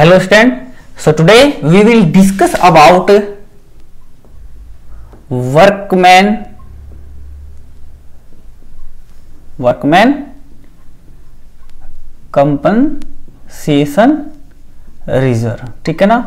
Hello student, so today we will discuss about workman compensation reserve. ठीक है ना।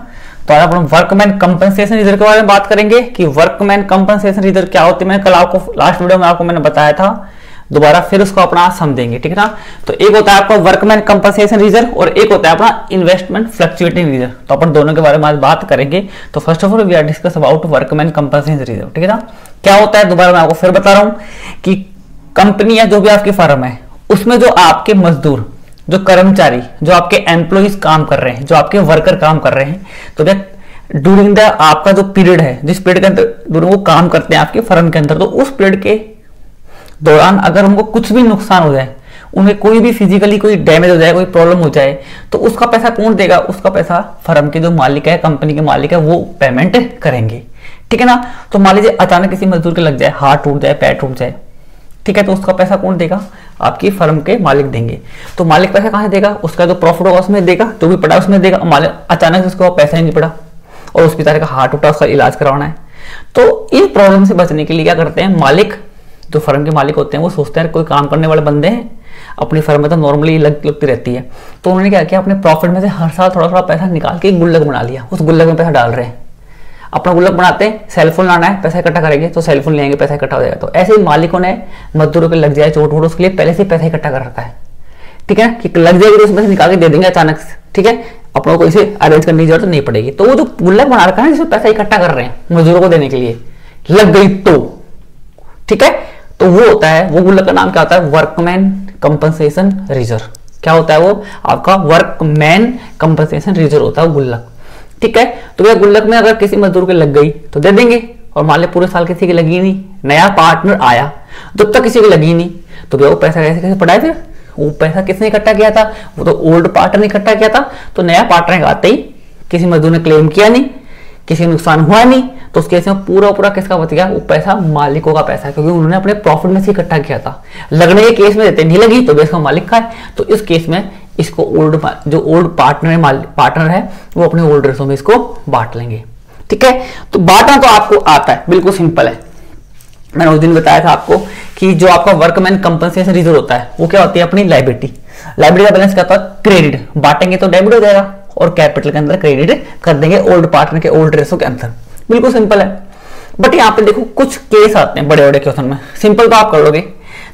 तो आज अपन वर्कमैन कंपनसेशन रिजर्व के बारे में बात करेंगे कि वर्कमैन कंपनसेशन रिजर्व क्या होती है। मैंने कल आपको लास्ट वीडियो में आपको मैंने बताया था, दोबारा फिर उसको अपना समझेंगे। ठीक है ना। तो एक होता है आपका वर्कमैन कंपनसेशन रिजर्व और एक होता है अपना इन्वेस्टमेंट फ्लक्चुएटिंग रिजर्व। तो अपन दोनों के बारे में आज बात करेंगे। तो first of all we are discuss about workman compensation reserve. ठीक है ना। क्या होता है दोबारा मैं आपको फिर बता रहा हूं कि कंपनी या जो भी आपकी फर्म है उसमें जो आपके मजदूर, जो कर्मचारी, जो आपके एम्प्लॉइज काम कर रहे हैं, जो आपके वर्कर काम कर रहे हैं, तो ड्यूरिंग द आपका जो पीरियड है, जिस पीरियड के अंदर वो काम करते हैं आपके फर्म के अंदर, तो उस पीरियड के दौरान अगर उनको कुछ भी नुकसान हो जाए, उन्हें कोई भी फिजिकली कोई डैमेज हो जाए, कोई प्रॉब्लम हो जाए, तो उसका पैसा कौन देगा? उसका पैसा फर्म के जो मालिक है, कंपनी के मालिक है, वो पेमेंट करेंगे। ठीक है ना। तो मान लीजिए अचानक किसी मजदूर के लग जाए, हाथ टूट जाए, पैर टूट जाए, ठीक है, तो उसका पैसा कौन देगा? आपकी फर्म के मालिक देंगे। तो मालिक पैसा कहां से देगा? उसका जो प्रॉफिट होगा उसमें देगा, जो भी पड़ा उसमें देगा। मालिक अचानक से उसको पैसा ही नहीं पड़ा और उस बेचारे का हाथ टूटा, उसका इलाज करवाना है, तो इन प्रॉब्लम से बचने के लिए क्या करते हैं मालिक, जो फर्म के मालिक होते हैं, वो सोचते हैं कोई काम करने वाले बंदे हैं, अपनी फर्म में तो नॉर्मली लगती रहती है, तो उन्होंने क्या किया, अपने प्रॉफिट में से हर साल थोड़ा थोड़ा पैसा निकाल के एक गुल्लक बना लिया, उस गुल्लक में पैसा डाल रहे हैं। अपना गुल्लक बनाते हैं, सेलफोन लाना है, पैसा इकट्ठा करेंगे, तो सेलफोन लेंगे, पैसा इकट्ठा हो जाएगा। तो ऐसे ही मालिकों ने मजदूरों के लग जाए चोट वोट, उसके लिए पहले से पैसा इकट्ठा कर रखा है। ठीक है, कि लग जाएगी तो उसमें से निकाल के दे देंगे अचानक से। ठीक है, अपनों को इसे अरेंज करने की जरूरत नहीं पड़ेगी। तो वो जो गुल्लक बना रखा है जिसमें पैसा इकट्ठा कर रहे हैं मजदूरों को देने के लिए, लग गई तो ठीक है, तो वो होता है, वो गुल्लक का नाम क्या होता है? Workman compensation reserve. क्या होता है वो? आपका वर्कमैन कंपनसेशन रिजर्व होता है वो गुल्लक। ठीक है, तो भैया गुल्लक में अगर किसी मजदूर के लग गई तो दे देंगे, और मान लिया पूरे साल किसी की लगी नहीं, नया पार्टनर आया, जब तक किसी की लगी नहीं, तो भैया वो पैसा कैसे कैसे पड़ा है? फिर वो पैसा किसने इकट्ठा किया था? वो तो ओल्ड पार्टनर ने इकट्ठा किया था। तो नया पार्टनर आते ही किसी मजदूर ने क्लेम किया नहीं, किसी नुकसान हुआ नहीं, तो उस केस में पूरा किसका बच गया? वो पैसा मालिकों का पैसा है, क्योंकि उन्होंने अपने प्रॉफिट में से इकट्ठा किया था। लगने के केस में देते नहीं लगी तो इसका मालिक का है। तो इस केस में इसको जो ओल्ड पार्टनर है वो अपने ओल्ड रेसों में इसको बांट लेंगे। ठीक है, तो बांटना तो आपको आता है, बिल्कुल सिंपल है। मैंने उस दिन बताया था आपको कि जो आपका वर्कमैन कंपनसेशन रिजर्व होता है वो क्या होती है? अपनी लायबिलिटी का बैलेंस क्या होता है? क्रेडिट। बांटेंगे तो डेबिट हो जाएगा और कैपिटल के अंदर क्रेडिट कर देंगे ओल्ड पार्टनर के ओल्ड रेसो के अंदर। बिल्कुल सिंपल है। बट यहाँ पे देखो कुछ केस आते हैं बड़े बड़े क्वेश्चन में, सिंपल तो आप कर लोगे,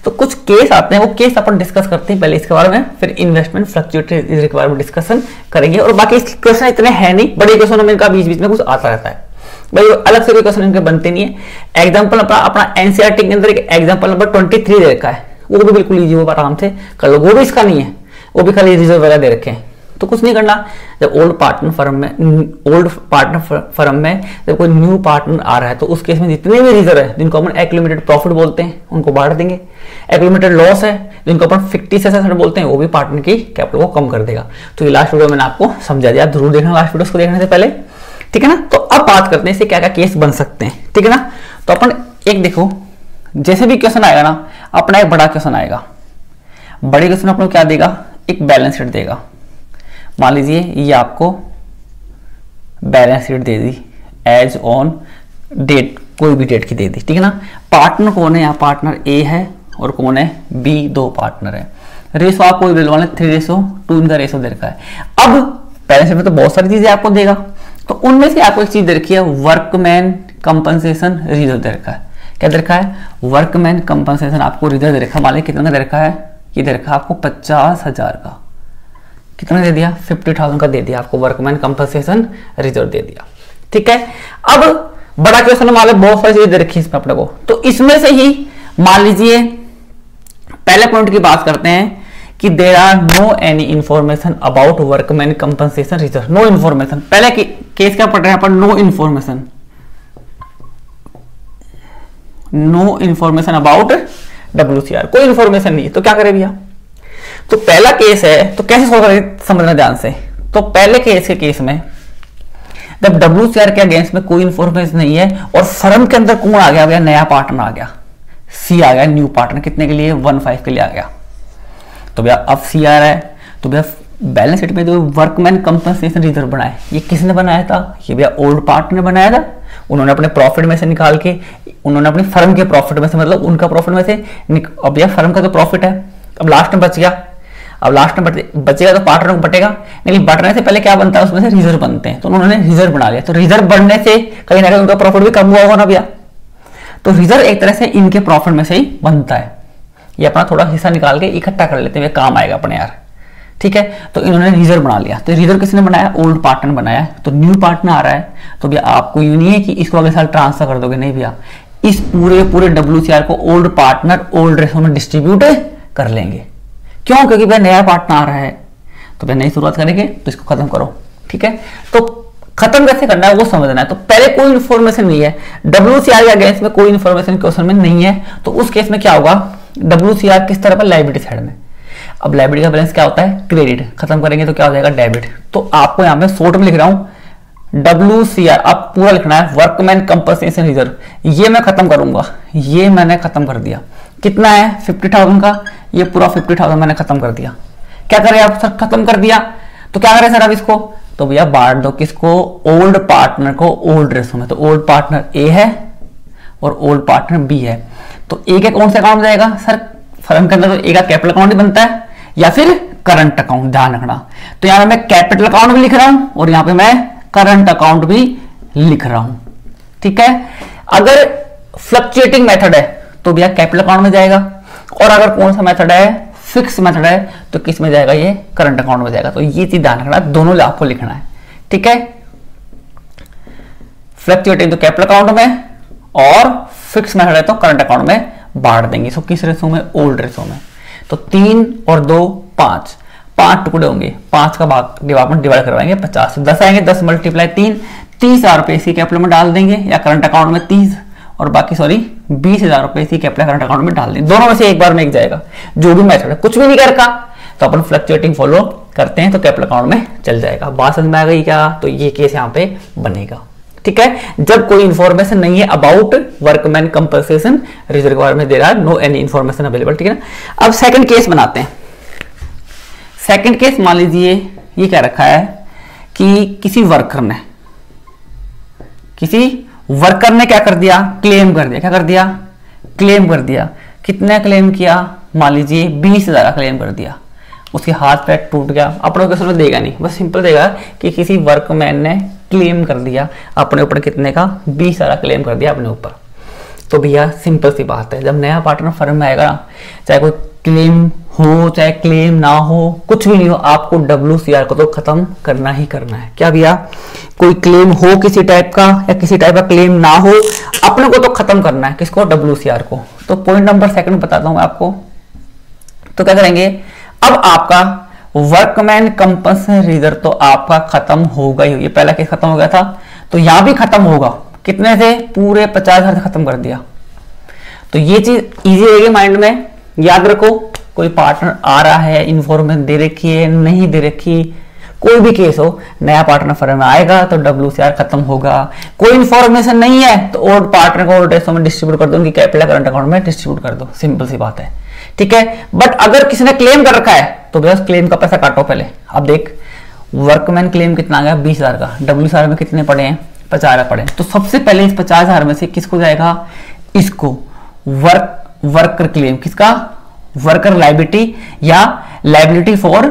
तो कुछ केस आते हैं, वो केस अपन डिस्कस करते हैं पहले इसके बारे में, फिर इन्वेस्टमेंट फ्लक्चुएटिंग रिजर्व के बारे में डिस्कशन करेंगे। और बाकी क्वेश्चन इतने हैं नहीं, बड़े क्वेश्चनों में इनका बीच बीच में कुछ आता रहता है भाई, अलग से कोई क्वेश्चन इनके बनते नहीं है। एग्जाम्पल अपना एनसीईआरटी के अंदर एक एग्जाम्पल नंबर 23 दे रखा है, वो भी बिल्कुल ईजी, वो आराम से कर लो, वो भी इसका नहीं है, वो भी खाली रिजर्व वगैरह दे रखे हैं। तो कुछ नहीं करना, जब ओल्ड पार्टनर फर्म में जब कोई न्यू पार्टनर आ रहा है, तो उस केस में जितने भी रिजर्व है, जिनको अपन एक्यूमुलेटेड प्रॉफिट बोलते हैं, उनको बांट देंगे। एक्यूमुलेटेड लॉस है, जिनको अपन फिक्टिशियस एसेट बोलते हैं, वो भी पार्टनर की कैपिटल को कम कर देगा। तो ये लास्ट वीडियो मैंने आपको समझा दिया, जरूर देखना लास्ट वीडियो को देखने से पहले। ठीक है ना। तो अब बात करते हैं इससे क्या क्या केस बन सकते हैं। ठीक है ना। तो अपन एक देखो, जैसे भी क्वेश्चन आएगा ना, अपना एक बड़ा क्वेश्चन आएगा, बड़े क्वेश्चन अपने क्या देगा? एक बैलेंस शीट देगा। मान लीजिए ये आपको बैलेंस शीट दे दी एज ऑन डेट, कोई भी डेट की दे दी। ठीक है ना। पार्टनर कौन है? यहाँ पार्टनर ए है और कौन है? बी, दो पार्टनर है। रेशो आपको 3:2 इनका रेशो दे रखा है। अब बैलेंस शीट में तो बहुत सारी चीजें आपको देगा, तो उनमें से आपको एक चीज दे रखी है, वर्कमैन कंपनसेशन रिजर्व दे रखा है। क्या दे रखा है? वर्कमैन कंपनसेशन आपको रिजर्व दे रखा है। मान लीजिए कितना दे रखा है? ये दे रखा है आपको 50,000 का। कितना दे दिया? 50,000 का दे दिया आपको, वर्कमैन कंपनसेशन रिजर्व दे दिया। ठीक है। अब बड़ा क्वेश्चन मान लो बहुत सारी चीजें दे रखी है इसमें अपने को, तो इसमें से ही मान लीजिए पहले पॉइंट की बात करते हैं कि there are no any information about workman compensation reserve. No information, पहले केस क्या पढ़ रहे हैं अपन? No information, no information about WCR, कोई इंफॉर्मेशन नहीं है। तो क्या करें भैया? तो पहला केस है, तो कैसे सॉल्व करें समझना ध्यान से। तो पहले केस के केस में जब WCR के अगेंस्ट में कोई इंफॉर्मेशन नहीं है और फर्म के अंदर कौन आ गया? नया पार्टनर आ गया, सी आ गया, न्यू पार्टनर, कितने के लिए? 1.5 के लिए आ गया। तो भैया अब सी आ रहा है, तो भैया बैलेंस शीट में जो वर्कमैन कंपनसेशन रिजर्व बनाया, ये किसने बनाया था? ये भैया ओल्ड पार्टनर ने बनाया था। उन्होंने अपने प्रॉफिट में से निकाल के, उन्होंने अपनी फर्म के प्रॉफिट में से, मतलब उनका प्रॉफिट में से, अब भैया फर्म का तो प्रॉफिट है, अब लास्ट में बच गया, अब लास्ट में बचेगा तो पार्टनर को बटेगा, लेकिन बटने से पहले क्या बनता है? उसमें से रिजर्व बनते हैं। तो उन्होंने रिजर्व बना लिया, तो रिजर्व बढ़ने से कहीं ना कहीं उनका प्रॉफिट भी कम हुआ होगा ना भैया। तो रिजर्व एक तरह से इनके प्रॉफिट में से ही बनता है। ये अपना थोड़ा हिस्सा निकाल के इकट्ठा कर लेते हैं, काम आएगा अपने यार, ठीक है। तो इन्होंने रिजर्व बना लिया। तो रिजर्व किसने बनाया? ओल्ड पार्टनर बनाया। तो न्यू पार्टनर आ रहा है, तो भैया आपको यूं नहीं है कि इसको अगले साल ट्रांसफर कर दोगे, नहीं भैया, इस पूरे WCR को ओल्ड पार्टनर ओल्ड रेशो में डिस्ट्रीब्यूट कर लेंगे। क्यों? क्योंकि भैया नया पार्टनर आ रहा है, तो भैया नई शुरुआत करेंगे, तो इसको खत्म करो, ठीक है। तो खत्म कैसे करना है वो समझना है। तो पहले कोई इन्फॉर्मेशन नहीं है, WCR के अगेंस्ट में कोई इन्फॉर्मेशन क्वेश्चन में नहीं है, तो उस केस में क्या होगा? WCR किस तरह पर? लायबिलिटी साइड में। अब लायबिलिटी का बैलेंस क्या होता है? क्रेडिट। खत्म करेंगे तो क्या हो जाएगा? डेबिट। तो आपको यहां पे शॉर्ट में लिख रहा हूं WCR, आप पूरा लिखना है वर्कमैन कंपनसेशन रिजर्व, ये मैं खत्म करूंगा, ये मैंने खत्म कर दिया। कितना है? 50,000 का, ये पूरा 50,000 मैंने खत्म कर दिया। क्या करें आप सर? खत्म कर दिया, तो क्या करें सर अब इसको? तो भैया बांट दो किसको? ओल्ड पार्टनर को ओल्ड रेशो में। तो ओल्ड पार्टनर ए है और ओल्ड पार्टनर बी है। तो ए के कौन सा अकाउंट जाएगा सर? फर्म के अंदर तो ए का कैपिटल अकाउंट ही बनता है या फिर करंट अकाउंट, ध्यान रखना। तो यहां मैं कैपिटल अकाउंट भी लिख रहा हूं और यहां पे मैं करंट अकाउंट भी लिख रहा हूं, ठीक है। अगर फ्लक्चुएटिंग मेथड है तो भैया कैपिटल अकाउंट में जाएगा, और अगर कौन सा मेथड है? फिक्स मेथड है, तो किस में जाएगा? ये करंट अकाउंट में जाएगा। तो ये चीज ध्यान रखना, दोनों आपको लिखना है, ठीक है। फ्लक्चुएटिंग तो कैपिटल अकाउंट में, और फिक्स मेथड है तो करंट अकाउंट में बांट देंगे। सो किस रेशो में? ओल्ड रेशो में। तो 3 और 2 5, 5 टुकड़े होंगे, 5 का भाग डिवाइड करवाएंगे 50 से, 10 आएंगे, 10 मल्टीप्लाई 3, 30,000 रुपए इसी कैपिटल में डाल देंगे या करंट अकाउंट में 30, और बाकी 20,000 रुपए इसी कैपिटल करंट अकाउंट में डाल देंगे। दोनों में से एक बार में एक जाएगा, जो भी मेथड है। कुछ भी नहीं करका तो अपन फ्लक्चुएटिंग फॉलो करते हैं तो कैपिटल अकाउंट में चल जाएगा। बात समझ में आ गई क्या? तो ये केस यहाँ पे बनेगा, ठीक है। जब कोई इंफॉर्मेशन नहीं है अबाउट वर्कमैन कंपनसेशन रिजर्व के बारे में दे रहा है, नो एनी इंफॉर्मेशन अवेलेबल, ठीक है ना। अब सेकंड केस बनाते हैं। सेकंड केस मान लीजिए ये क्या रखा है कि किसी वर्कर ने क्या कर दिया? क्लेम कर दिया। क्या कर दिया? क्लेम कर दिया। कितने क्लेम किया? मान लीजिए 20,000 का क्लेम कर दिया। उसके हाथ पैर टूट गया, अपने क्वेश्चन में देगा नहीं, बस सिंपल देगा कि किसी वर्कमैन ने क्लेम कर दिया अपने ऊपर, कितने का? 20,000 क्लेम कर दिया अपने ऊपर। तो भैया सिंपल सी बात है, जब नया पार्टनर फर्म में आएगा, चाहे कोई क्लेम हो चाहे क्लेम ना हो, कुछ भी नहीं हो, आपको WCR को तो खत्म करना ही करना है। क्या भैया? कोई क्लेम हो किसी टाइप का या किसी टाइप का क्लेम ना हो, अपने को तो खत्म करना है। किसको? WCR को। तो पॉइंट नंबर सेकंड बताता हूं मैं आपको। तो क्या करेंगे? अब आपका वर्कमैन कंपनसेशन रिजर्व तो आपका खत्म होगा ही। ये पहला केस खत्म हो गया था, तो यहां भी खत्म होगा। कितने से? पूरे 50,000 से खत्म कर दिया। तो ये चीज इजी रहेगी माइंड में, याद रखो। कोई पार्टनर आ रहा है, इन्फॉर्मेशन दे रखी है, नहीं दे रखी, कोई भी केस हो, नया पार्टनर फर्म में आएगा तो WCR खत्म होगा। कोई इन्फॉर्मेशन नहीं है तो ओल्ड पार्टनर को ओल्ड रेशो में डिस्ट्रीब्यूट कर दो, उनकी कैपिटल करंट अकाउंट में डिस्ट्रीब्यूट कर दो, सिंपल सी बात है, ठीक है। बट अगर किसी ने क्लेम कर रखा है तो बस क्लेम का पैसा काटो पहले। अब देख, वर्कमैन क्लेम कितना आ गया? 20,000 का। WCR में कितने पड़े हैं? 50,000 पड़े। तो सबसे पहले इस 50,000 में से किसको जाएगा? इसको वर्कर क्लेम। किसका? वर्कर लायबिलिटी या liability for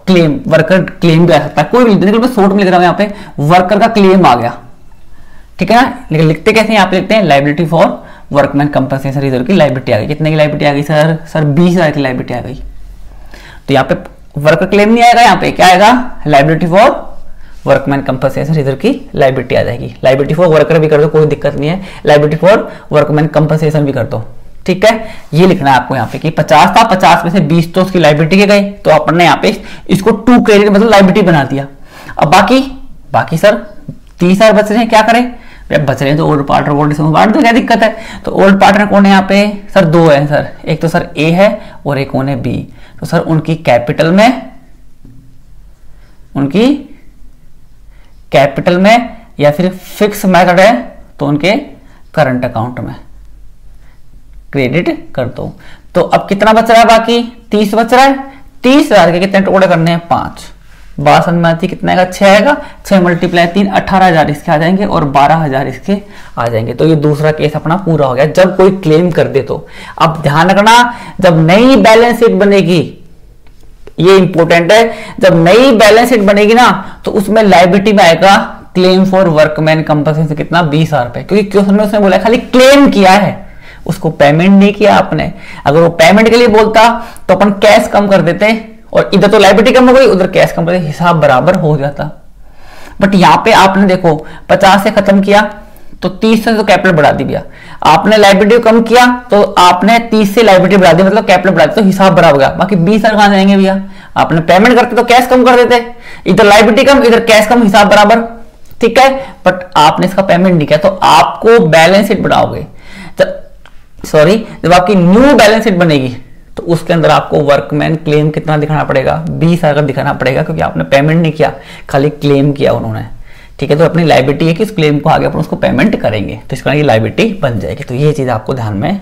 claim. Worker claim भी आ सकता है, कोई भी, लेकिन मैं शॉर्ट में लिख रहा हूं यहाँ पे वर्कर का क्लेम आ गया, ठीक है ना। लेकिन लिखते कैसे? यहाँ पे लिखते हैं liability for workman compensation reserve की लायबिलिटी आ गई। कितने की लायबिलिटी आ गई सर? 20,000 की लायबिलिटी आ गई। तो यहाँ पे वर्कर क्लेम नहीं आएगा, यहाँ पे क्या आएगा? Liability for workman compensation reserve की लायबिलिटी आ जाएगी। लायबिलिटी फॉर वर्कर भी कर दो, कोई दिक्कत नहीं है, लायबिलिटी फॉर वर्कमैन कंपनसेशन भी कर दो, ठीक है। ये लिखना है आपको यहाँ पे कि 50 था, 50 में से 20 तो उसकी लायबिलिटी के गए, तो अपन ने यहाँ पे इसको टू क्रेडिट मतलब लायबिलिटी बना दिया। अब बाकी सर 30,000 बच रहे हैं, क्या करें? बच रहे हैं तो ओल्ड पार्टनर ओल्ड रेशो में बांट दो, क्या दिक्कत है? तो ओल्ड पार्टनर कौन है यहाँ पे? सर 2 है सर, एक तो सर A है और एक कौन है? B। तो सर उनकी कैपिटल में या फिर फिक्स मेथड है तो उनके करंट अकाउंट में क्रेडिट कर दो। तो अब कितना बच रहा है? बाकी 30 बच रहा है। 30,000 के कितने टुकड़े करने हैं? 5। बात समझ में आती, कितना आएगा? 6 आएगा। 6 × 3 18,000 इसके आ जाएंगे और 12,000 इसके आ जाएंगे। तो ये दूसरा केस अपना पूरा हो गया जब कोई क्लेम कर दे तो। अब ध्यान रखना, जब नई बैलेंस शीट बनेगी, ये इंपॉर्टेंट है, जब नई बैलेंस शीट बनेगी ना तो उसमें लायबिलिटी में आएगा क्लेम फॉर वर्कमैन कंपनसेशन कितना? 20,000 रुपए। क्योंकि क्वेश्चन में उसने बोला खाली क्लेम किया है, उसको पेमेंट नहीं किया आपने। अगर वो पेमेंट के लिए बोलता तो अपन कैश कम कर देते और इधर तो लायबिलिटी कम हो गई, उधर कैश कम कर देते, हिसाब बराबर हो जाता। बट यहां पे आपने देखो 50 से खत्म किया तो 30 से तो कैपिटल बढ़ा दी भैया, आपने लायबिलिटी कम किया तो आपने 30 से लायबिलिटी बढ़ा दी, मतलब कैपिटल बढ़ा दी, तो हिसाब बराबर हो गया। बाकी 20,000 कहां जाएंगे भैया? आपने पेमेंट करते तो कैश कम कर देते, इधर लायबिलिटी कम इधर कैश कम, हिसाब बराबर, ठीक है। बट आपने इसका पेमेंट नहीं किया तो आपको बैलेंस शीट बढ़ाओगे, जब आपकी न्यू बैलेंस शीट बनेगी तो उसके अंदर आपको वर्कमैन क्लेम कितना दिखाना पड़ेगा? 20,000 दिखाना पड़ेगा, क्योंकि आपने पेमेंट नहीं किया, खाली क्लेम किया उन्होंने, ठीक है। तो अपनी लायबिलिटी है कि उस क्लेम को आगे अपन उसको पेमेंट करेंगे, तो इसका ये लायबिलिटी बन जाएगी। तो ये चीज आपको ध्यान में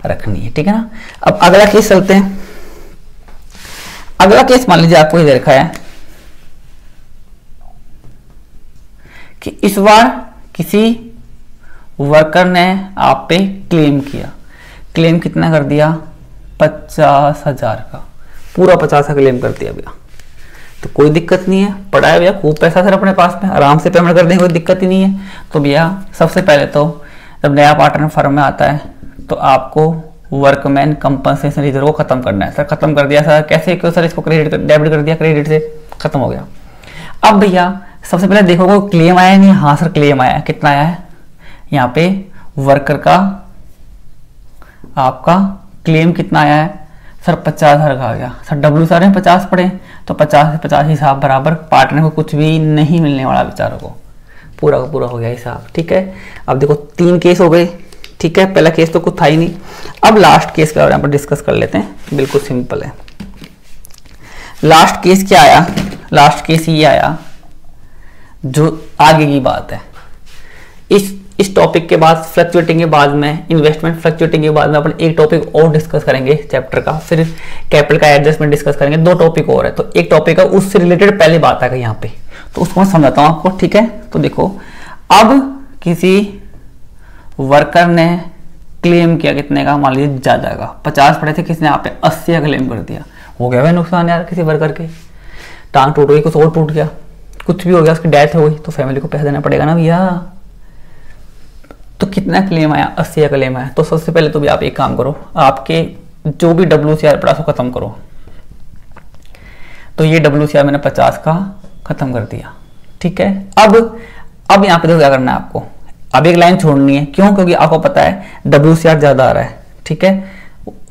रखनी है, ठीक है ना। अब अगला केस चलते हैं। अगला केस मान लीजिए आपको ये देखा है कि इस बार किसी वर्कर ने आप पे क्लेम किया, क्लेम कितना कर दिया? 50,000 का, पूरा 50 का क्लेम कर दिया भैया। तो कोई दिक्कत नहीं है, पड़ा है भैया खूब पैसा सर अपने पास में, आराम से पेमेंट कर देंगे, कोई दिक्कत ही नहीं है। तो भैया सबसे पहले तो जब नया पार्टनर फर्म में आता है तो आपको वर्कमैन कंपनसेशन रिजर्व को खत्म करना है। सर खत्म कर दिया सर, कैसे? क्यों सर? इसको क्रेडिट डेबिट कर दिया, क्रेडिट से खत्म हो गया। अब भैया सबसे पहले देखो कोई क्लेम आया नहीं? हाँ सर क्लेम आया है। कितना आया है? यहाँ पे वर्कर का आपका क्लेम कितना आया है? सर 50,000 का आ गया। सर WCR में 50 पड़े तो 50 से 50 हिसाब बराबर, पार्टनर को कुछ भी नहीं मिलने वाला बेचारों को, पूरा का पूरा हो गया हिसाब, ठीक है। अब देखो 3 केस हो गए, ठीक है। पहला केस तो कुछ था ही नहीं। अब लास्ट केस के बारे में डिस्कस कर लेते हैं, बिल्कुल सिंपल है। लास्ट केस क्या आया? लास्ट केस ये आया जो आगे की बात है। इस टॉपिक के बाद फ्लक्चुएटिंग के बाद में, इन्वेस्टमेंट फ्लक्चुएटिंग के बाद में अपन एक टॉपिक और डिस्कस करेंगे चैप्टर का, फिर कैपिटल का एडजस्टमेंट डिस्कस करेंगे। 2 टॉपिक और है, तो एक टॉपिक है उससे रिलेटेड पहले बात आएगा यहाँ पे, तो उसको मैं समझाता हूँ आपको, ठीक है। तो देखो अब किसी वर्कर ने क्लेम किया कितने का? मान लीजिए ज्यादा का, 50 पड़े थे, किसी ने आप पे 80 का क्लेम कर दिया। हो गया भाई नुकसान यार, किसी वर्कर के टांग टूट गई, कुछ और टूट गया, कुछ भी हो गया, उसकी डेथ हो गई, तो फैमिली को पैसा देना पड़ेगा ना भैया। तो कितना क्लेम आया? 80 का क्लेम आया। तो सबसे पहले तो भी आप एक काम करो, आपके जो भी WCR पड़ा उसको खत्म करो। तो ये WCR मैंने 50 का खत्म कर दिया, ठीक है। अब यहाँ पे तो क्या करना है आपको? अब एक लाइन छोड़नी है, क्यों? क्योंकि आपको पता है WCR ज्यादा आ रहा है, ठीक है।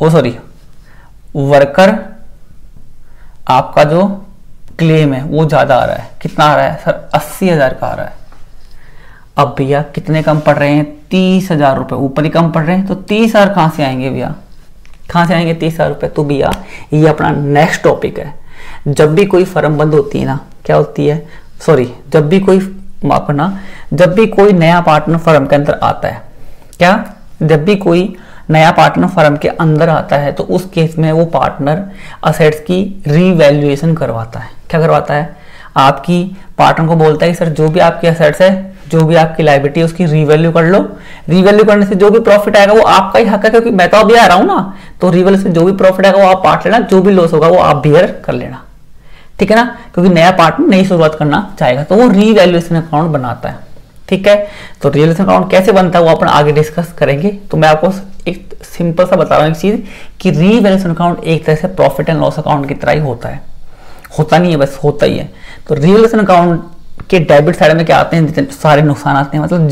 सॉरी, वर्कर आपका जो क्लेम है वो ज्यादा आ रहा है। कितना आ रहा है सर? 80,000 का आ रहा है। अब भैया कितने कम पड़ रहे हैं? 30,000 रुपए ऊपर ही कम पड़ रहे हैं। तो 30,000 कहां से आएंगे भैया? कहां से आएंगे 30,000 रुपए? तो भैया ये अपना नेक्स्ट टॉपिक है। जब भी कोई फर्म बंद होती है ना, क्या होती है? सॉरी, जब भी कोई, माफ करना, जब भी कोई नया पार्टनर फर्म के अंदर आता है, क्या? जब भी कोई नया पार्टनर फर्म के अंदर आता है तो उस केस में वो पार्टनर असेट्स की रीवैल्यूएशन करवाता है। क्या करवाता है? आपकी पार्टनर को बोलता है कि सर जो भी आपकी असेट्स है, जो भी आपकी लायबिलिटी है, उसकी रीवैल्यू कर लो। रीवैल्यू करने से जो भी प्रॉफिट आएगा वो आपका ही हक है, क्योंकि मैं तो अभी आ रहा हूं ना, तो रीवैल्यू से जो भी प्रॉफिट आएगा वो आप बांट लेना, जो भी लॉस होगा वो आप बियर कर लेना, ठीक है ना। क्योंकि नया पार्टनर नई शुरुआत करना चाहेगा तो वो रीवैल्यूएशन अकाउंट बनाता है, ठीक है। तो रीवैल्यूएशन अकाउंट कैसे बनता है वो अपन आगे डिस्कस करेंगे। तो मैं आपको एक सिंपल सा बता रहा हूँ एक चीज, कि रीवैल्यूएशन अकाउंट एक तरह से प्रॉफिट एंड लॉस अकाउंट की तरह ही होता है, होता नहीं है बस होता ही है। तो रीवैल्यूएशन अकाउंट के डेबिट साइड में क्या आते हैं? सारे नुकसान आते हैं। मतलब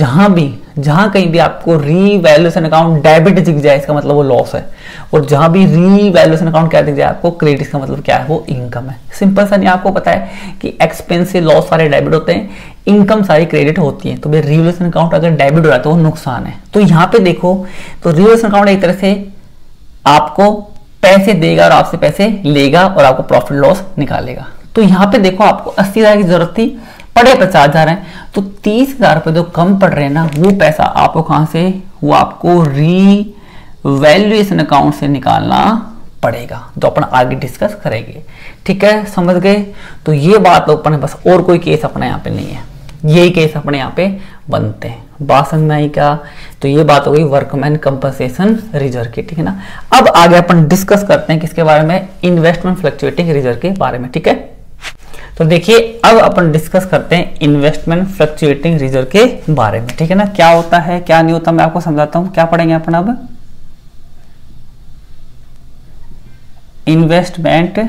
जहां कहीं भी आपको रीवैल्यूएशन अकाउंट डेबिट दिख जाए इसका मतलब वो लॉस है, और जहां भी रीवैल्यूएशन अकाउंट क्या दिख जाए आपको क्रेडिट, इसका मतलब क्या है? वो इनकम है। सिंपल सा नहीं, आपको पता है कि एक्सपेंस से लॉस सारे डेबिट होते हैं, इनकम सारी क्रेडिट होती है। तो भाई रीवैल्यूएशन अकाउंट अगर डेबिट हो रहा है तो वो नुकसान है। तो यहाँ पे देखो, तो रीवैल्यूएशन अकाउंट एक तरह से आपको पैसे देगा और आपसे पैसे लेगा और आपको प्रॉफिट लॉस निकालेगा। तो यहाँ पे देखो आपको 80,000 की जरूरत थी, पड़े 50,000 है, तो 30,000 रुपए जो कम पड़ रहे हैं ना, वो पैसा आपको कहां से? वो आपको रीवैल्यूएशन अकाउंट से निकालना पड़ेगा, जो अपन आगे डिस्कस करेंगे। ठीक है, समझ गए? तो ये बात अपन है, बस और कोई केस अपने यहाँ पे नहीं है, यही केस अपने यहाँ पे बनते हैं। बात समझ में आई क्या? तो ये बात हो गई वर्कमैन कंपनसेशन रिजर्व की। ठीक है ना, अब आगे अपन डिस्कस करते हैं किसके बारे में? इन्वेस्टमेंट फ्लक्चुएटिंग रिजर्व के बारे में। ठीक है, तो देखिए अब अपन डिस्कस करते हैं इन्वेस्टमेंट फ्लक्चुएटिंग रिजर्व के बारे में। ठीक है ना, क्या होता है क्या नहीं होता मैं आपको समझाता हूं। क्या पढ़ेंगे अपन अब? इन्वेस्टमेंट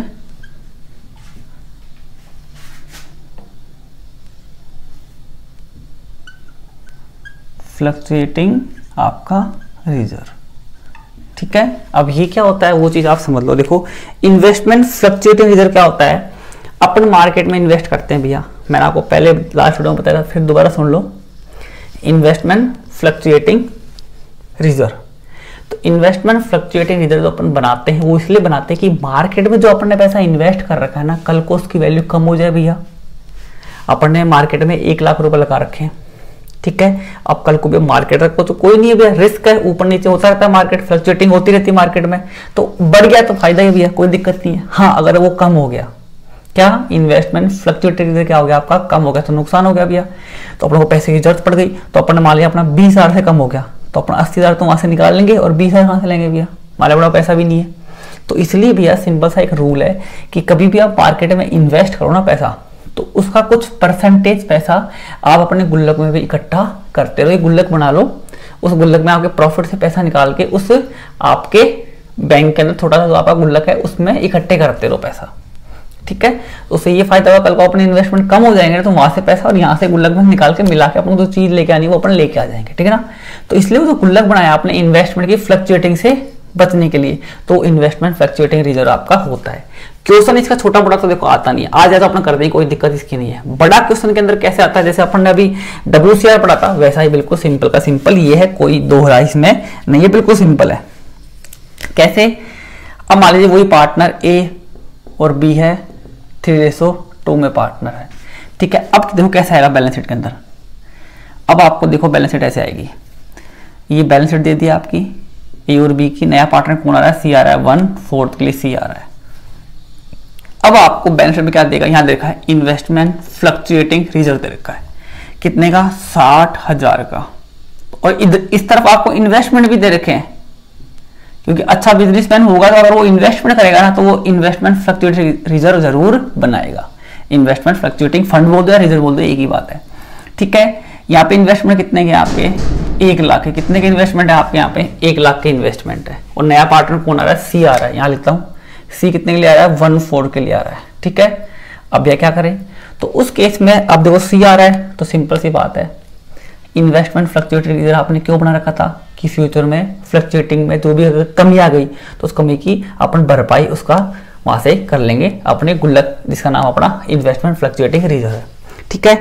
फ्लक्चुएटिंग आपका रिजर्व। ठीक है, अब ये क्या होता है वो चीज आप समझ लो। देखो, इन्वेस्टमेंट फ्लक्चुएटिंग रिजर्व क्या होता है? अपन मार्केट में इन्वेस्ट करते हैं भैया, मैंने आपको पहले लास्ट वीडियो में बताया था, फिर दोबारा सुन लो। इन्वेस्टमेंट फ्लक्चुएटिंग रिजर्व, तो इन्वेस्टमेंट फ्लक्चुएटिंग रिजर्व जो अपन बनाते हैं वो इसलिए बनाते हैं कि मार्केट में जो अपन ने पैसा इन्वेस्ट कर रखा है ना, कल को उसकी वैल्यू कम हो जाए भैया। अपन ने मार्केट में 1 लाख रुपए लगा रखे हैं, ठीक है, अब कल को भी मार्केट रखो तो कोई नहीं है भैया, रिस्क है, ऊपर नीचे होता रहता है, मार्केट फ्लक्चुएटिंग होती रहती है मार्केट में, तो बढ़ गया तो फायदा ही भैया, कोई दिक्कत नहीं है। हाँ, अगर वो कम हो गया, क्या इन्वेस्टमेंट फ्लक्चुएटिंग रिजर्व क्या हो गया आपका? कम हो गया तो नुकसान हो गया भैया। तो अपन को पैसे की जरूरत पड़ गई, तो अपन ने मान लिया अपना 20,000 से कम हो गया, तो अपना 80,000 तो वहां से निकाल लेंगे और 20,000 कहां से लेंगे भैया? हमारे बड़ा पैसा भी नहीं है। तो इसलिए भैया सिंपल सा एक रूल है कि कभी भी आप मार्केट में इन्वेस्ट करो ना पैसा, तो उसका कुछ परसेंटेज पैसा आप अपने गुल्लक में भी इकट्ठा करते रहो। एक गुल्लक बना लो, उस गुल्लक में आपके प्रॉफिट से पैसा निकाल के उस आपके बैंक के अंदर थोड़ा सा जो आपका गुल्लक है उसमें इकट्ठे करते रहो पैसा। ठीक है, तो उससे ये फायदा होगा, कल को अपने इन्वेस्टमेंट कम हो जाएंगे तो वहां से पैसा और यहाँ से गुल्लक में निकाल के मिला के अपन जो चीज लेके आनी वो अपन लेके आ जाएंगे। ठीक है ना, तो इसलिए वो जो गुल्लक बनाया आपने इन्वेस्टमेंट की फ्लक्चुएटिंग से बचने के लिए, तो इन्वेस्टमेंट फ्लक्चुएटिंग रिजर्व आपका होता है। क्वेश्चन इसका छोटा बड़ा तो देखो आता नहीं है, आ जाए तो अपने कर देंगे, कोई दिक्कत इसकी नहीं है। बड़ा क्वेश्चन के अंदर कैसे आता है, जैसे अपन ने अभी WCR पढ़ा था वैसा ही बिल्कुल सिंपल का सिंपल ये है, कोई दोहरा इसमें नहीं है, बिल्कुल सिंपल है। कैसे? अब मान लीजिए वही पार्टनर A और B है, 3:2 में पार्टनर है। ठीक है, अब देखो कैसे आएगा बैलेंस शीट के अंदर। अब आपको देखो बैलेंस शीट ऐसे आएगी, ये बैलेंस शीट दे दी आपकी A और B की, नया पार्टनर कौन आ रहा है? C आ रहा है, 1/4 के लिए C आ रहा है। अब आपको बैलेंस शीट में क्या देगा? यहां देखा है इन्वेस्टमेंट फ्लक्चुएटिंग रिजर्व दे रखा है, कितने का? 60,000 का। और इधर इस तरफ आपको इन्वेस्टमेंट भी दे रखे हैं, क्योंकि अच्छा बिजनेसमैन होगा तो अगर वो इन्वेस्टमेंट करेगा ना तो वो इन्वेस्टमेंट फ्लक्चुएटिंग रिजर्व जरूर बनाएगा। इन्वेस्टमेंट फ्लक्चुएटिंग फंड बोल दो या रिजर्व बोल दो, एक ही बात है। ठीक है, यहाँ पे इन्वेस्टमेंट कितने के आपके? 1 लाख है। कितने के इन्वेस्टमेंट है आपके? यहाँ पे 1 लाख के इन्वेस्टमेंट है। और नया पार्टनर कौन आ रहा है? C आ रहा है, यहाँ लिखता हूँ C कितने के लिए आ रहा है? 1/4 के लिए आ रहा है। ठीक है, अब यह क्या करें? तो उस केस में अब देखो C आ रहा है, तो सिंपल सी बात है, इन्वेस्टमेंट फ्लक्चुएटिंग रिजर्व आपने क्यों बना रखा था कि फ्यूचर में फ्लक्चुएटिंग में जो भी अगर कमी आ गई तो उस कमी की अपन भरपाई उसका वहां से कर लेंगे अपने गुल्लक, जिसका नाम अपना इन्वेस्टमेंट फ्लक्चुएटिंग रिजर्व है। ठीक है,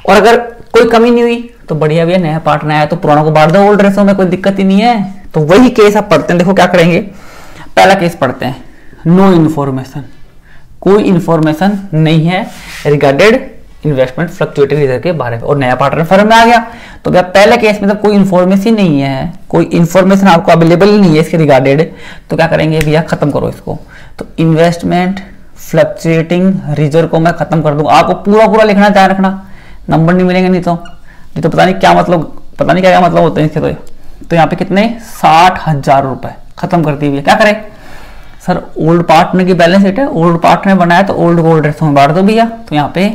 और अगर कोई कमी नहीं हुई तो बढ़िया भैया, नया पार्टनर आया तो पुराना को बांट दो ओल्ड रेसो में, कोई दिक्कत ही नहीं है। तो वही केस आप पढ़ते हैं। देखो क्या करेंगे, पहला केस पढ़ते हैं, नो इन्फॉर्मेशन, कोई इन्फॉर्मेशन नहीं है रिगार्डेड इन्वेस्टमेंट फ्लक्चुएटिंग रिजर्व के बारे में, और नया पार्टनर फर्म में आ गया। तो क्या पहले केस में तो कोई इन्फॉर्मेशन नहीं है, कोई इन्फॉर्मेशन आपको अवेलेबल नहीं है इसके रिगार्डेड, तो क्या करेंगे भैया? खत्म करो इसको। तो इन्वेस्टमेंट फ्लक्चुएटिंग रिजर्व को मैं खत्म कर दूंगा। आपको पूरा पूरा लिखना, ध्यान रखना, नंबर नहीं मिलेंगे, नहीं तो पता नहीं क्या मतलब, पता नहीं क्या मतलब होते हैं इसके। तो यहाँ पे कितने? 60,000 रुपए खत्म कर दिए। क्या करें सर? ओल्ड पार्टनर की बैलेंस शीट है, ओल्ड पार्टनर बनाया तो ओल्ड को ओल्ड रेसो में बांट दो भैया। तो यहाँ पे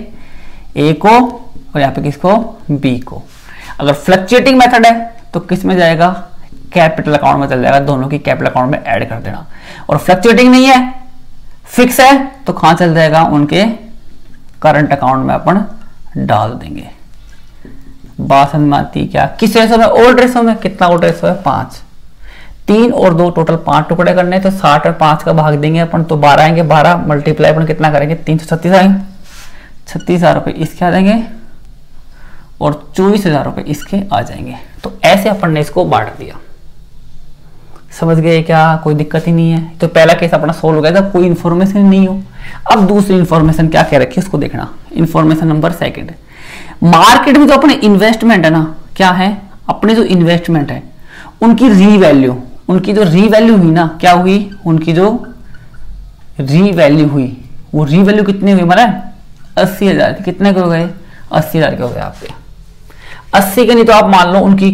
A को और यहाँ पे किसको? B को। अगर फ्लक्चुएटिंग मेथड है तो किस में जाएगा? कैपिटल अकाउंट में चल जाएगा, दोनों की कैपिटल अकाउंट में ऐड कर देना। और फ्लक्चुएटिंग नहीं है, फिक्स है, तो कहां चल जाएगा? उनके करंट अकाउंट में अपन डाल देंगे। बात समझ में आती क्या? किस रेशो में? ओल्ड रेशो में। कितना ओल्ड रेशो है? 5। 3 और 2 टोटल 5 टुकड़े करने, तो 60 और 5 का भाग देंगे अपन, तो 12 आएंगे। 12 मल्टीप्लाई अपन कितना करेंगे? 336 आएंगे। 36,000 रुपए इसके आ जाएंगे और 24,000 रुपए इसके आ जाएंगे। तो ऐसे अपन ने इसको बांट दिया। समझ गए क्या? कोई दिक्कत ही नहीं है। तो पहला केस अपना सोल्व हो गया था, कोई इन्फॉर्मेशन नहीं हो। अब दूसरी इन्फॉर्मेशन क्या कह रखी है उसको देखना। इन्फॉर्मेशन नंबर 2, मार्केट में जो अपने इन्वेस्टमेंट है ना, क्या है? अपने जो इन्वेस्टमेंट है उनकी रीवैल्यू, उनकी जो रीवैल्यू हुई ना, क्या हुई? उनकी जो रीवैल्यू हुई, वो रीवैल्यू कितनी हुई मतलब 80,000 की। कितने के हो गए? 80,000 के हो गए आपके। 80 के नहीं तो आप मान लो उनकी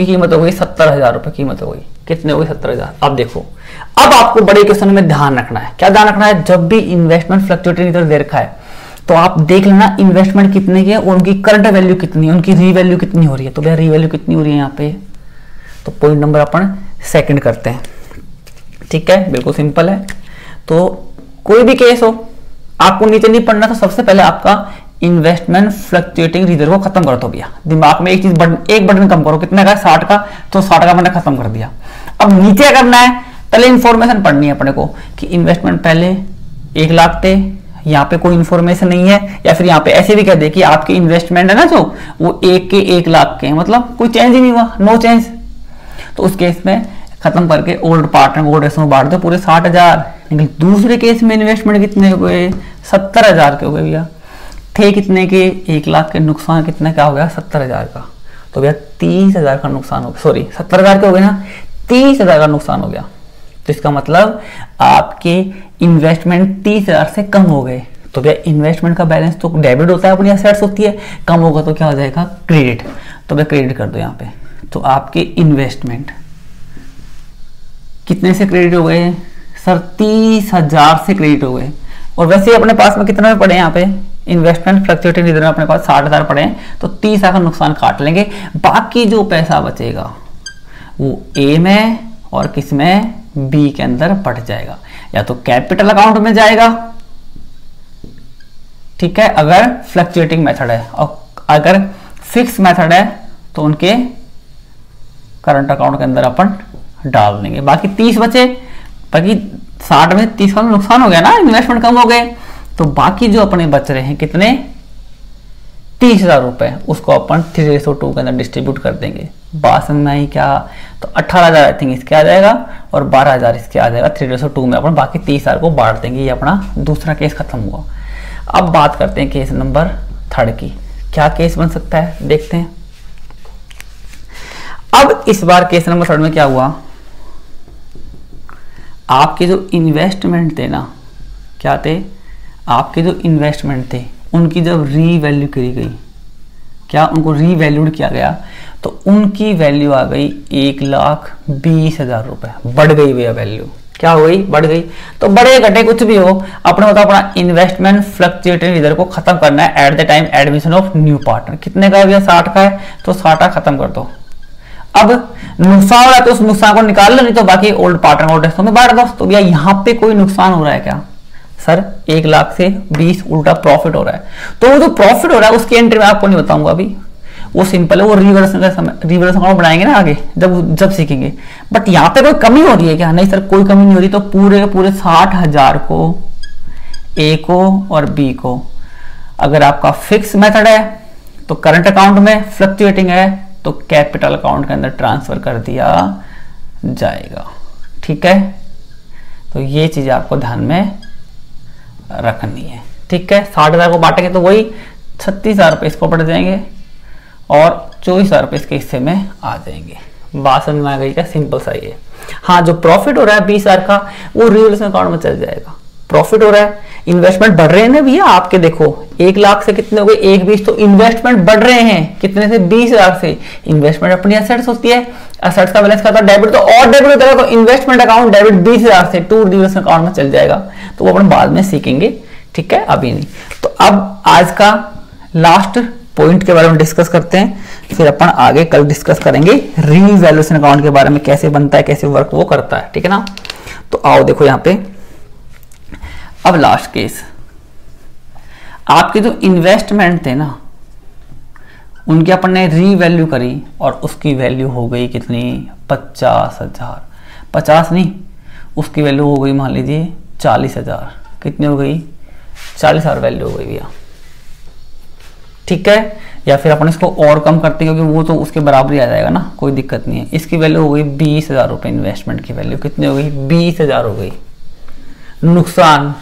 कीमत हो गई 70,000 रुपए कीमत हो गई। कितने हो गए? 70,000। अब देखो, अब आपको बड़े क्वेश्चन में ध्यान रखना है। क्या ध्यान रखना है? जब भी इन्वेस्टमेंट फ्लक्चुएटिंग रिजर्व दे रखा है तो आप देख लेना इन्वेस्टमेंट कितने की है और उनकी करंट वैल्यू कितनी है, उनकी रीवैल्यू कितनी हो रही है। तो भैया रीवैल्यू कितनी हो रही है यहाँ पे? तो पॉइंट नंबर अपन सेकंड करते हैं। ठीक है, बिल्कुल सिंपल है। तो कोई भी केस हो, आपको नीचे नहीं पढ़ना, तो सबसे पहले आपका इन्वेस्टमेंट फ्लक्चुएटिंग रिजर्व को खत्म कर दो भैया। दिमाग में एक चीज एक बटन कम करो। कितने का? 60 का। तो 60 का मैंने खत्म कर दिया। अब नीचे क्या करना है? पहले इंफॉर्मेशन पढ़नी है अपने को कि इन्वेस्टमेंट पहले 1 लाख थे, यहाँ पे कोई इंफॉर्मेशन नहीं है, या फिर यहाँ पे ऐसे भी कह दे कि आपकी इन्वेस्टमेंट है ना जो वो 1 लाख के, मतलब कोई चेंज ही नहीं हुआ, नो चेंज। तो उस केस में खत्म करके ओल्ड पार्टनर ओल्ड रेशो में बांट दो पूरे 60,000। लेकिन दूसरे केस में इन्वेस्टमेंट कितने हो गए? 70,000 के हो गए भैया। थे कितने के? 1 लाख के। नुकसान कितने का हो गया? 70,000 का। तो भैया 30,000 का नुकसान हो गया। सॉरी, 70,000 के हो गए ना, 30,000 का नुकसान हो गया। तो इसका मतलब आपके इन्वेस्टमेंट 30,000 से कम हो गए। तो भैया इन्वेस्टमेंट का बैलेंस तो डेबिट होता है, अपनी एसेट्स होती है, कम होगा तो क्या हो जाएगा? क्रेडिट। तो भैया क्रेडिट कर दो यहाँ पे। तो आपके इन्वेस्टमेंट कितने से क्रेडिट हो गए? सर 30,000 से क्रेडिट हो गए। और वैसे अपने पास में कितना पड़े यहाँ पे? इन्वेस्टमेंट फ्लक्चुएटिंग रिजर्व में अपने पास 60,000 पड़े हैं, तो 30,000 का नुकसान काट लेंगे। बाकी जो पैसा बचेगा वो ए में और किस में? बी के अंदर बढ़ जाएगा, या तो कैपिटल अकाउंट में जाएगा, ठीक है, अगर फ्लक्चुएटिंग मेथड है, और अगर फिक्स मेथड है तो उनके करंट अकाउंट के अंदर अपन डाल देंगे। बाकी 30 बचे, बाकी 60 में 30 का नुकसान हो गया ना, इन्वेस्टमेंट कम हो गए, तो बाकी जो अपने बच रहे हैं कितने? 30,000 रुपए, उसको अपन 3:2 के अंदर डिस्ट्रीब्यूट कर देंगे। बात समझ में आई क्या? तो 18,000 आई थिंक इसके आ जाएगा और 12,000 इसके आ जाएगा। 3:2 में अपन बाकी 30,000 को बांट देंगे। ये अपना दूसरा केस खत्म हुआ। अब बात करते हैं केस नंबर 3 की। क्या केस बन सकता है देखते हैं। अब इस बार केस नंबर 3 में क्या हुआ? आपके जो इन्वेस्टमेंट थे ना, क्या थे? आपके जो इन्वेस्टमेंट थे उनकी जब रीवैल्यू करी गई, क्या उनको रीवैल्यूड किया गया, तो उनकी वैल्यू आ गई 1,20,000 रुपए। बढ़ गई भैया वैल्यू। क्या हो गई? बढ़ गई। तो बड़े घटे कुछ भी हो, अपने बताओ अपना इन्वेस्टमेंट फ्लक्चुएटिंग रिजर्व को खत्म करना है at the time admission of new partner. कितने का है भैया? 60 का है, तो 60 खत्म कर दो। अब नुकसान हो रहा है तो उस नुकसान को निकाल लो, नहीं तो बाकी ओल्ड पार्टनर ओल्ड रेशो में बांट दो। तो भैया यहाँ पे कोई नुकसान हो रहा है क्या? सर 1 लाख से 20 उल्टा प्रॉफिट हो रहा है। तो वो जो प्रॉफिट हो रहा है उसकी एंट्री मैं आपको नहीं बताऊंगा अभी, वो सिंपल है, वो रिवर्स अकाउंट बनाएंगे ना आगे जब सीखेंगे। बट यहाँ पे कोई कमी हो रही है क्या? नहीं सर, कोई कमी नहीं हो रही। तो पूरे 60,000 को ए को और बी को, अगर आपका फिक्स मेथड है तो करंट अकाउंट में, फ्लक्चुएटिंग है तो कैपिटल अकाउंट के अंदर ट्रांसफर कर दिया जाएगा। ठीक है, तो ये चीज आपको ध्यान में रखनी है। ठीक है, 60,000 को बांटेंगे तो वही 36,000 रुपये इसको पड़ जाएंगे और 24,000 रुपये इसके हिस्से में आ जाएंगे। बात समझ में आ गई क्या? सिंपल सा ये। हाँ, जो प्रॉफिट हो रहा है 20,000 का वो रिवर्स अकाउंट में चल जाएगा। प्रॉफिट हो रहा है, इन्वेस्टमेंट बढ़ रहे हैं ना भैया आपके। देखो 1 लाख से कितने हो गए? 1,20। तो इन्वेस्टमेंट बढ़ रहे हैं कितने से? 20,000 से। इन्वेस्टमेंट अपनी एसेट्स होती है, एसेट्स का बैलेंस खाता डेबिट, तो और डेबिट हो जाएगा। तो इन्वेस्टमेंट अकाउंट डेबिट 20,000 से टू रिवर्स अकाउंट में चल जाएगा। तो वो अपन बाद में सीखेंगे, ठीक है, अभी नहीं। तो अब आज का लास्ट पॉइंट के बारे में डिस्कस करते हैं, फिर अपन आगे कल डिस्कस करेंगे रीवैल्यूएशन अकाउंट के बारे में, कैसे बनता है, कैसे वर्क वो करता है। ठीक है ना? तो आओ देखो यहाँ पे अब लास्ट केस। आपके जो इन्वेस्टमेंट थे ना उनकी अपन ने रीवैल्यू करी और उसकी वैल्यू हो गई कितनी? 50,000। 50 नहीं, उसकी वैल्यू हो गई मान लीजिए 40,000। कितनी हो गई? 40,000 वैल्यू हो गई भैया। ठीक है, या फिर अपन इसको और कम करते हैं क्योंकि वो तो उसके बराबर ही आ जाएगा ना, कोई दिक्कत नहीं है। इसकी वैल्यू हो गई 20,000 रुपये। इन्वेस्टमेंट की वैल्यू कितनी हो गई? 20,000 हो गई। नुकसान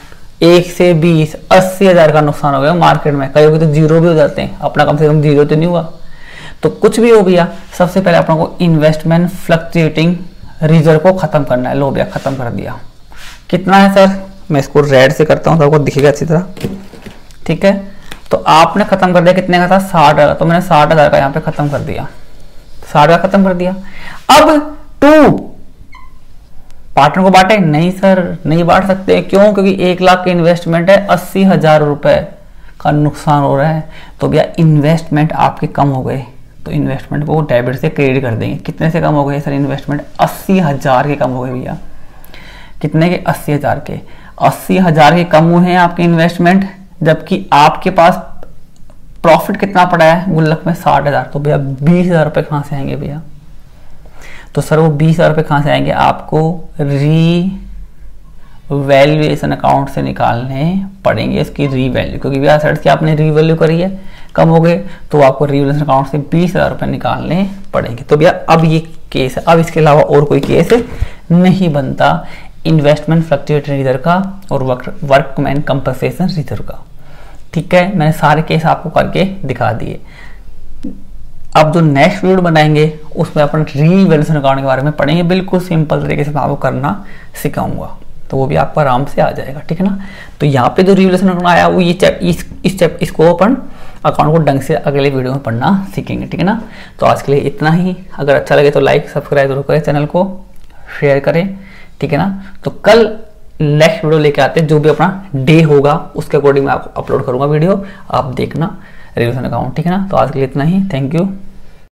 1 से 20, 80,000 का नुकसान हो गया मार्केट में। कई तो जीरो भी हो जाते हैं, अपना कम से कम जीरो तो नहीं हुआ। तो कुछ भी हो भैया, सबसे पहले अपने को इन्वेस्टमेंट फ्लक्चुएटिंग रिजर्व को खत्म करना है। लो भैया खत्म कर दिया। कितना है सर? मैं इसको रेड से करता हूँ तो आपको दिखेगा अच्छी तरह। ठीक है, तो आपने खत्म कर दिया, कितने का था 60,000, तो मैंने 60,000 का यहाँ पे खत्म कर दिया, 60,000 खत्म कर दिया। अब 2 पार्टनर को बांटे, नहीं सर नहीं बांट सकते, क्यों? क्योंकि 1 लाख की इन्वेस्टमेंट है, 80,000 रुपए का नुकसान हो रहा है, तो भैया इन्वेस्टमेंट आपके कम हो गए, तो इन्वेस्टमेंट को डेबिट से क्रेडिट कर देंगे। कितने से कम हो गए सर इन्वेस्टमेंट? 80,000 के कम हो गए भैया। कितने के? 80,000 के। 80,000 के कम हुए हैं आपके इन्वेस्टमेंट, जबकि आपके पास प्रॉफिट कितना पड़ा है गुल्लक में? 60,000। तो भैया 20,000 रुपये कहाँ से आएंगे भैया? तो सर वो 20,000 रुपये कहाँ से आएंगे? आपको रीवैल्यूएशन अकाउंट से निकालने पड़ेंगे, इसकी रीवैल्यू, क्योंकि भैया असेट्स की आपने रीवैल्यू करी है, कम हो गए, तो आपको रीवैल्यूएशन अकाउंट से 20,000 रुपये निकालने पड़ेंगे। तो भैया अब ये केस है, अब इसके अलावा और कोई केस नहीं बनता इन्वेस्टमेंट फ्लक्चुएशन रिजर्व का और वर्कमैन कंपनसेशन रिजर्व का। ठीक है, मैंने सारे केस आपको करके दिखा दिए। अब जो नेक्स्ट वीडियो बनाएंगे उसमें अपन रीवैल्यूएशन अकाउंट के बारे में पढ़ेंगे, बिल्कुल सिंपल तरीके से मैं आपको करना सिखाऊंगा, तो वो भी आपको आराम से आ जाएगा। ठीक है ना, तो यहाँ पे जो रीवैल्यूएशन अकाउंट आया वो ये इसको अपन अकाउंट को ढंग से अगले वीडियो में पढ़ना सीखेंगे। ठीक है ना, तो आज के लिए इतना ही। अगर अच्छा लगे तो लाइक सब्सक्राइब जरूर करें, चैनल को शेयर करें। ठीक है ना, तो कल नेक्स्ट वीडियो लेके आते हैं, जो भी अपना डे होगा उसके अकॉर्डिंग मैं आपको अपलोड करूंगा वीडियो, आप देखना रीवैल्यूएशन अकाउंट। ठीक है ना, तो आज के लिए इतना ही, थैंक यू।